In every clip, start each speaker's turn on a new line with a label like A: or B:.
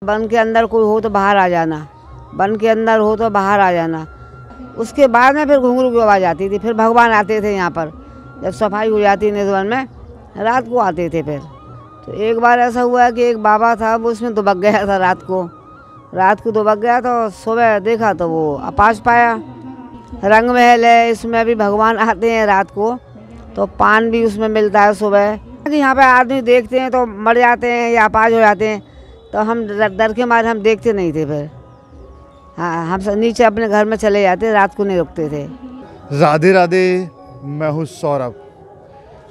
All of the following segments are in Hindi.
A: वन के अंदर कोई हो तो बाहर आ जाना, वन के अंदर हो तो बाहर आ जाना। उसके बाद में फिर घुंघरू की आवाज़ आती थी। फिर भगवान आते थे यहाँ पर, जब सफाई हो जाती निधवन में, रात को आते थे। फिर तो एक बार ऐसा हुआ कि एक बाबा था, वो उसमें दुबक गया था रात को दुबक गया। तो सुबह देखा तो वो अपाश पाया। रंग महल है, इसमें भी भगवान आते हैं रात को, तो पान भी उसमें मिलता है सुबह। यहाँ पे आदमी देखते हैं तो मर जाते हैं या अपाज हो जाते हैं, तो हम डर के मारे हम देखते नहीं थे। फिर हाँ, हम सब नीचे अपने घर में चले जाते, रात को नहीं रुकते थे।
B: राधे राधे, मैं हूँ सौरभ।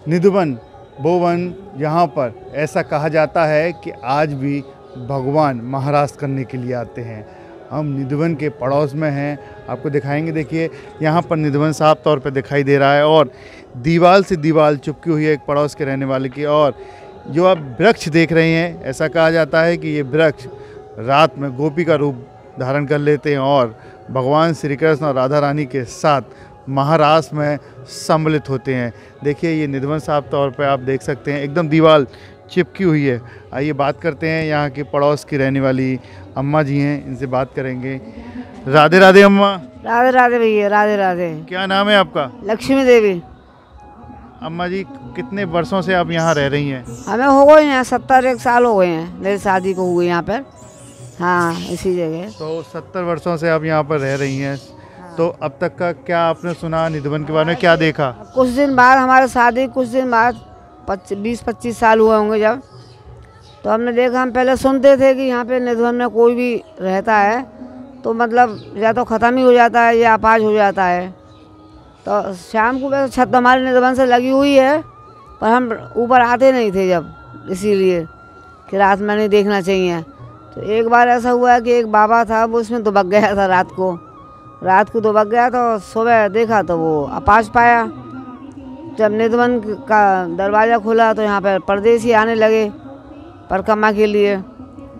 B: निधवन वो वन, यहाँ पर ऐसा कहा जाता है कि आज भी भगवान महाराज करने के लिए आते हैं। हम निधवन के पड़ोस में हैं, आपको दिखाएंगे। देखिए यहाँ पर निधवन साफ तौर पे दिखाई दे रहा है, और दीवार से दीवार चिपकी हुई है एक पड़ोस के रहने वाले की। और जो आप वृक्ष देख रहे हैं, ऐसा कहा जाता है कि ये वृक्ष रात में गोपी का रूप धारण कर लेते हैं और भगवान श्री कृष्ण और राधा रानी के साथ महारास में सम्मिलित होते हैं। देखिए ये निधवन साफ तौर पे आप देख सकते हैं, एकदम दीवार चिपकी हुई है। आइए बात करते हैं, यहाँ के पड़ोस की रहने वाली अम्मा जी हैं, इनसे बात करेंगे। राधे राधे अम्मा।
A: राधे राधे भैया, राधे राधे।
B: क्या नाम है आपका?
A: लक्ष्मी देवी।
B: अम्मा जी कितने वर्षों से आप यहाँ रह रही हैं?
A: हमें हो गए हैं 71 साल हो गए हैं, मेरी शादी को हुई यहाँ पर। हाँ, इसी जगह।
B: तो 70 वर्षों से आप यहाँ पर रह रही हैं। तो अब तक का क्या आपने सुना निधवन के बारे में, क्या देखा?
A: कुछ दिन बाद हमारे शादी, कुछ दिन बाद 20-25 साल हुए होंगे जब, तो हमने देखा। हम पहले सुनते थे कि यहाँ पे निधवन में कोई भी रहता है तो मतलब या तो ख़त्म ही हो जाता है या अपाज हो जाता है। तो शाम को वैसे छत हमारे निधवन से लगी हुई है, पर हम ऊपर आते नहीं थे जब, इसीलिए कि रात में नहीं देखना चाहिए। तो एक बार ऐसा हुआ कि एक बाबा था, वो उसमें दुबक गया था रात को दुबक गया। तो सुबह देखा तो वो अपाश पाया। जब निधवन का दरवाज़ा खुला तो यहाँ पर परदेसी आने लगे परिक्रमा के लिए।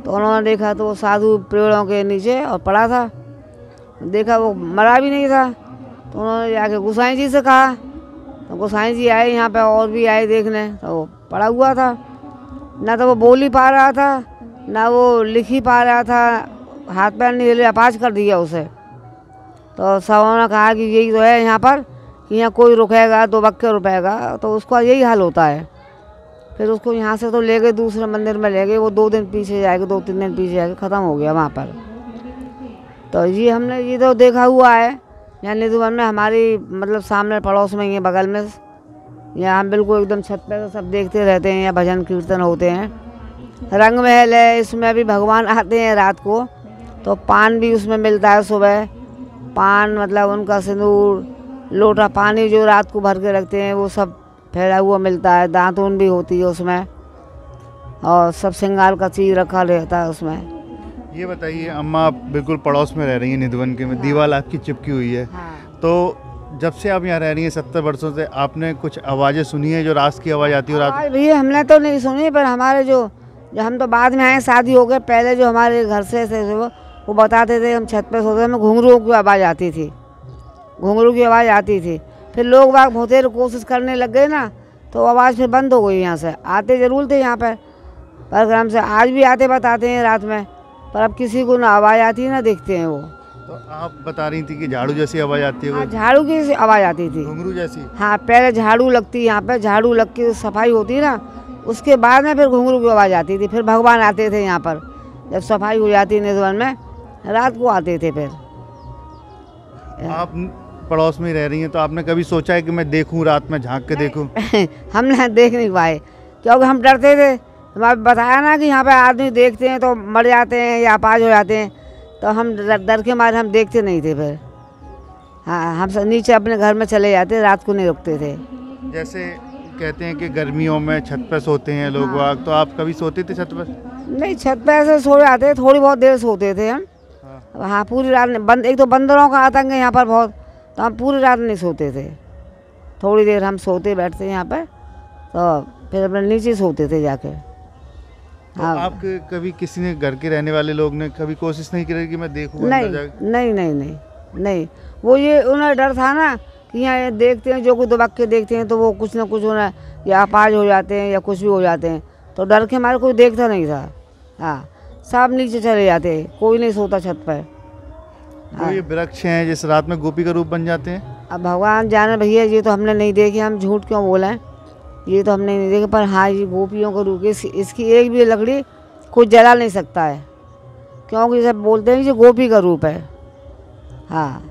A: तो उन्होंने देखा तो वो साधु पेड़ों के नीचे और पड़ा था। देखा वो मरा भी नहीं था। तो उन्होंने जाके गोसाई जी से कहा, तो गोसाई जी आए यहाँ पे, और भी आए देखने, तो वो पड़ा हुआ था। ना तो वो बोल ही पा रहा था, ना वो लिख ही पा रहा था, हाथ पैर नहीं हिले, अपाज कर दिया उसे। तो सब ने कहा कि यही तो है यहाँ पर, कि यहाँ कोई रुकेगा तो बक्के रुकेगा, तो उसका यही हाल होता है। फिर उसको यहाँ से तो ले गए, दूसरे मंदिर में ले गए। वो 2 दिन पीछे जाएगा, 2-3 दिन पीछे जाएगा, ख़त्म हो गया वहाँ पर। तो ये हमने ये तो देखा हुआ है यहाँ निधवन में, हमारी मतलब सामने पड़ोस में ही है, बगल में। यहाँ हम बिल्कुल एकदम छत पे सब देखते रहते हैं, यहाँ भजन कीर्तन होते हैं। रंग महल है, इसमें भी भगवान आते हैं रात को, तो पान भी उसमें मिलता है सुबह। पान मतलब उनका सिंदूर, लोटा पानी जो रात को भर के रखते हैं, वो सब फैला हुआ मिलता है। दातून भी होती है उसमें, और सब श्रृंगार का चीज़ रखा रहता है उसमें।
B: ये बताइए अम्मा, आप बिल्कुल पड़ोस में रह रही हैं निधवन के में, दीवार आपकी चिपकी हुई है। तो जब से आप यहाँ रह रही हैं 70 वर्षों से, आपने कुछ आवाज़ें सुनी है जो रात की आवाज़ आती है? रात
A: भैया हमने तो नहीं सुनी, पर हमारे जो हम तो बाद में आए, शादी हो गए। पहले जो हमारे घर से थे वो बताते थे, हम छत पे सोते, हमें घुंघरू की आवाज़ आती थी, घुंघरू की आवाज़ आती थी। फिर लोग बाग बहुत देर कोशिश करने लग गए ना, तो आवाज़ फिर बंद हो गई। यहाँ से आते ज़रूर थे यहाँ पर परिक्रमा से, आज भी आते बताते हैं रात में, पर अब किसी को ना आवाज़ आती है ना देखते हैं वो।
B: तो आप बता रही थी कि झाड़ू जैसी आवाज़ आती है?
A: हाँ, झाड़ू की आवाज़ आती थी,
B: घुंघरू जैसी।
A: हाँ, पहले झाड़ू लगती, यहाँ पे झाड़ू लग के सफाई होती ना, उसके बाद में फिर घुंघरू की आवाज़ आती थी। फिर भगवान आते थे यहाँ पर, जब सफाई हो जाती निधवन में, रात को आते थे। फिर
B: आप पड़ोस में रह रही हैं, तो आपने कभी सोचा है कि मैं देखूं, रात में झांक के देखूं?
A: हमने देख नहीं पाए, क्योंकि हम डरते थे। हमें बताया ना कि यहाँ पे आदमी देखते हैं तो मर जाते हैं या अपाज हो जाते हैं, तो हम डर के मारे हम देखते नहीं थे। फिर हाँ, हम सब नीचे अपने घर में चले जाते, रात को नहीं रुकते थे।
B: जैसे कहते हैं कि गर्मियों में छत पर सोते हैं लोग वाग, तो आप कभी सोते थे छत पर?
A: नहीं, छत पे ऐसे सो जाते, थोड़ी बहुत देर सोते थे हम। हाँ, पूरी रात नहीं। एक तो बंदरों का आतंक है यहाँ पर बहुत, तो हम पूरी रात नहीं सोते थे। थोड़ी देर हम सोते बैठते यहाँ पर, तो फिर अपने नीचे सोते थे जाके।
B: तो आपके कभी किसी ने, घर के रहने वाले लोग ने कभी कोशिश नहीं की कि मैं देखूं? नहीं, वो ये उन्हें डर था ना कि यहाँ देखते हैं, जो कोई दुबक के देखते हैं तो वो कुछ ना कुछ उन्हें या अपाज हो जाते हैं या कुछ भी हो जाते हैं, तो डर के हमारे कोई देखता नहीं था। हाँ,
A: सब नीचे चले जाते हैं, कोई नहीं सोता छत पर।
B: जो ये वृक्ष हैं जिस रात में गोपी का रूप बन जाते हैं,
A: अब भगवान जाने भैया, ये तो हमने नहीं देखे, हम झूठ क्यों बोलें, ये तो हमने नहीं देखे। पर हाँ, ये गोपियों का रूप, इसकी एक भी लकड़ी कोई जला नहीं सकता है, क्योंकि सब बोलते हैं कि ये गोपी का रूप है। हाँ,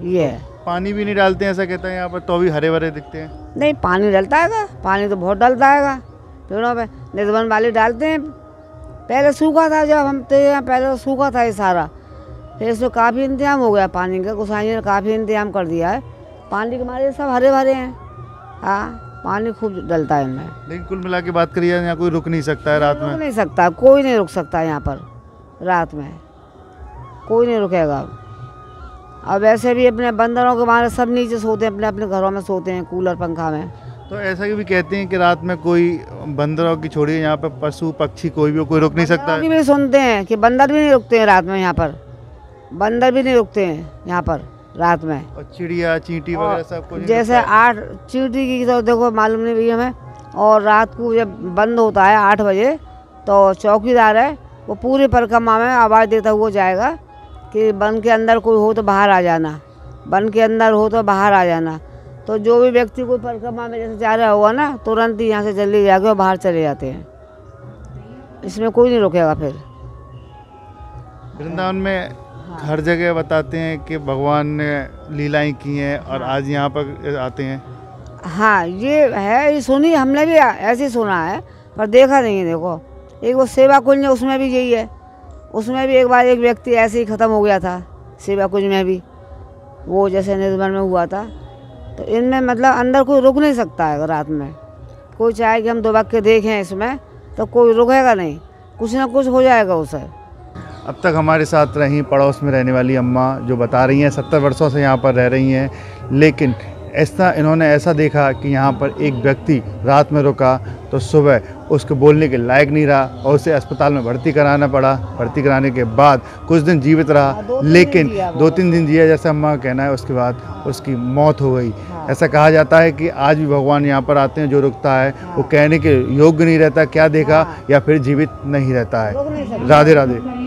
A: ये है।
B: पानी भी नहीं डालते हैं ऐसा कहता है यहाँ पर, तो भी हरे भरे दिखते हैं।
A: नहीं, पानी डलता है, पानी तो बहुत डलता है पेड़ों पे। निधवन वाले डालते हैं। पहले सूखा था, जब हम थे यहाँ पहले तो सूखा था ये सारा, फिर इसमें काफ़ी इंतजाम हो गया पानी का, गोसाई ने काफ़ी इंतजाम कर दिया है पानी के, हमारे सब हरे भरे हैं। हाँ, पानी खूब डलता है इनमें।
B: लेकिन कुल मिला के बात करिए, यहाँ कोई रुक नहीं सकता है रात में।
A: रुक नहीं सकता, कोई नहीं रुक सकता यहाँ पर रात में, कोई नहीं रुकेगा। अब वैसे भी अपने बंदरों के मारे सब नीचे सोते हैं, अपने अपने घरों में सोते हैं, कूलर पंखा में।
B: तो ऐसा भी कहते हैं कि रात में कोई बंदरों की छोड़िए, यहाँ पर पशु पक्षी कोई रुक नहीं सकता है।
A: भी सुनते हैं कि बंदर भी नहीं रुकते हैं रात में यहाँ पर, बंदर भी नहीं रुकते हैं यहाँ पर रात में।
B: और चिड़िया चींटी वगैरह सब कुछ
A: जैसे 8 चींटी की तो देखो मालूम नहीं भैया हमें। और रात को जब बंद होता है 8 बजे, तो चौकीदार है वो पूरे परिक्रमा में आवाज़ देता हुआ जाएगा कि वन के अंदर कोई हो तो बाहर आ जाना, वन के अंदर हो तो बाहर आ जाना। तो जो भी व्यक्ति कोई परिक्रमा में जैसे जा रहा होगा ना, तुरंत ही यहाँ से जल्दी जाके और बाहर चले जाते हैं, इसमें कोई नहीं रुकेगा। फिर
B: वृंदावन में हर जगह बताते हैं कि भगवान ने लीलाएं की हैं और आज यहाँ पर आते हैं।
A: हाँ, ये है, ये सुनी हमने भी, ऐसे ही सुना है पर देखा नहीं है। देखो, एक वो सेवा कुंज है, उसमें भी यही है, उसमें भी एक बार एक व्यक्ति ऐसे ही ख़त्म हो गया था, सेवा कुंज में भी वो जैसे निधवन में हुआ था। तो इनमें मतलब अंदर कोई रुक नहीं सकता है रात में, कोई चाहे कि हम दुबक देखें इसमें तो कोई रुकेगा नहीं, कुछ ना कुछ हो जाएगा उसे।
B: अब तक हमारे साथ रही पड़ोस में रहने वाली अम्मा जो बता रही हैं 70 वर्षों से यहाँ पर रह रही हैं, लेकिन इन्होंने ऐसा देखा कि यहाँ पर एक व्यक्ति रात में रुका तो सुबह उसके बोलने के लायक नहीं रहा और उसे अस्पताल में भर्ती कराना पड़ा। भर्ती कराने के बाद कुछ दिन जीवित रहा, लेकिन 2-3 दिन जिया जैसा अम्मा का कहना है, उसके बाद उसकी मौत हो गई। ऐसा कहा जाता है कि आज भी भगवान यहाँ पर आते हैं, जो रुकता है वो कहने के योग्य नहीं रहता क्या देखा या फिर जीवित नहीं रहता है। राधे राधे।